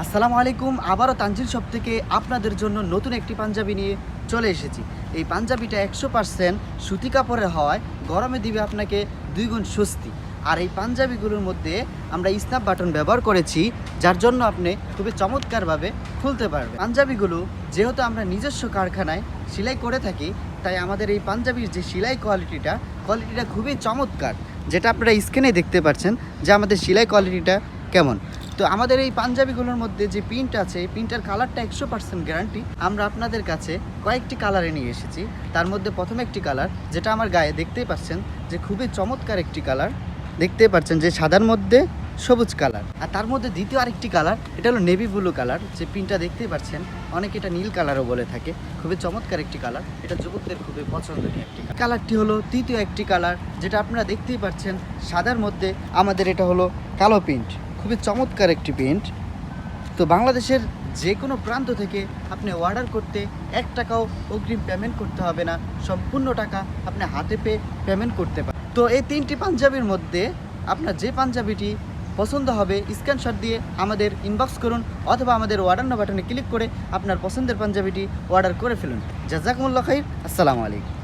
আসসালামু আলাইকুম। আবারও তানজিল শপ থেকে আপনাদের জন্য নতুন একটি পাঞ্জাবি নিয়ে চলে এসেছি। এই পাঞ্জাবিটা 100% সুতি কাপড়ের হওয়ায় গরমে দিবে আপনাকে 2 গুণ স্বস্তি। আর এই পাঞ্জাবিগুলোর মধ্যে আমরা স্ন্যাপ বাটন ব্যবহার করেছি, যার জন্য আপনি খুবই চমৎকারভাবে খুলতে পারবেন। পাঞ্জাবিগুলো যেহেতু আমরা নিজস্ব কারখানায় সেলাই করে থাকি, তাই আমাদের এই পাঞ্জাবির যে সেলাই কোয়ালিটিটা খুবই চমৎকার, যেটা আপনারা স্ক্রিনে দেখতে পাচ্ছেন যে আমাদের সেলাই কোয়ালিটিটা কেমন। তো আমাদের এই পাঞ্জাবিগুলোর মধ্যে যে প্রিন্ট আছে, এই প্রিন্টের কালারটা 100% গ্যারান্টি। আমরা আপনাদের কাছে কয়েকটি কালারে নিয়ে এসেছি। তার মধ্যে প্রথম একটি কালার, যেটা আমার গায়ে দেখতেই পাচ্ছেন যে খুবই চমৎকার একটি কালার, দেখতেই পাচ্ছেন যে সাদার মধ্যে সবুজ কালার। আর তার মধ্যে দ্বিতীয় আরেকটি কালার, এটা হলো নেভি ব্লু কালার। যে প্রিন্টটা দেখতেই পাচ্ছেন, অনেকে এটা নীল কালারও বলে থাকে। খুবই চমৎকার একটি কালার, এটা যুবকদের খুবই পছন্দনীয় একটি কালারটি হলো তৃতীয় একটি কালার, যেটা আপনারা দেখতেই পাচ্ছেন সাদার মধ্যে আমাদের এটা হলো কালো প্রিন্ট। খুবই চমৎকার একটি প্রিন্ট। তো বাংলাদেশের যে কোনো প্রান্ত থেকে আপনি অর্ডার করতে 1 টাকাও অগ্রিম পেমেন্ট করতে হবে না, সম্পূর্ণ টাকা আপনি হাতে পেয়ে পেমেন্ট করতে পারেন। তো এই 3টি পাঞ্জাবির মধ্যে আপনার যে পাঞ্জাবিটি পছন্দ হবে, স্ক্রিনশট দিয়ে আমাদের ইনবক্স করুন, অথবা আমাদের অর্ডার নাও বাটনে ক্লিক করে আপনার পছন্দের পাঞ্জাবিটি অর্ডার করে ফেলুন। জাযাকুমুল্লাহ খাইর। আসসালামু আলাইকুম।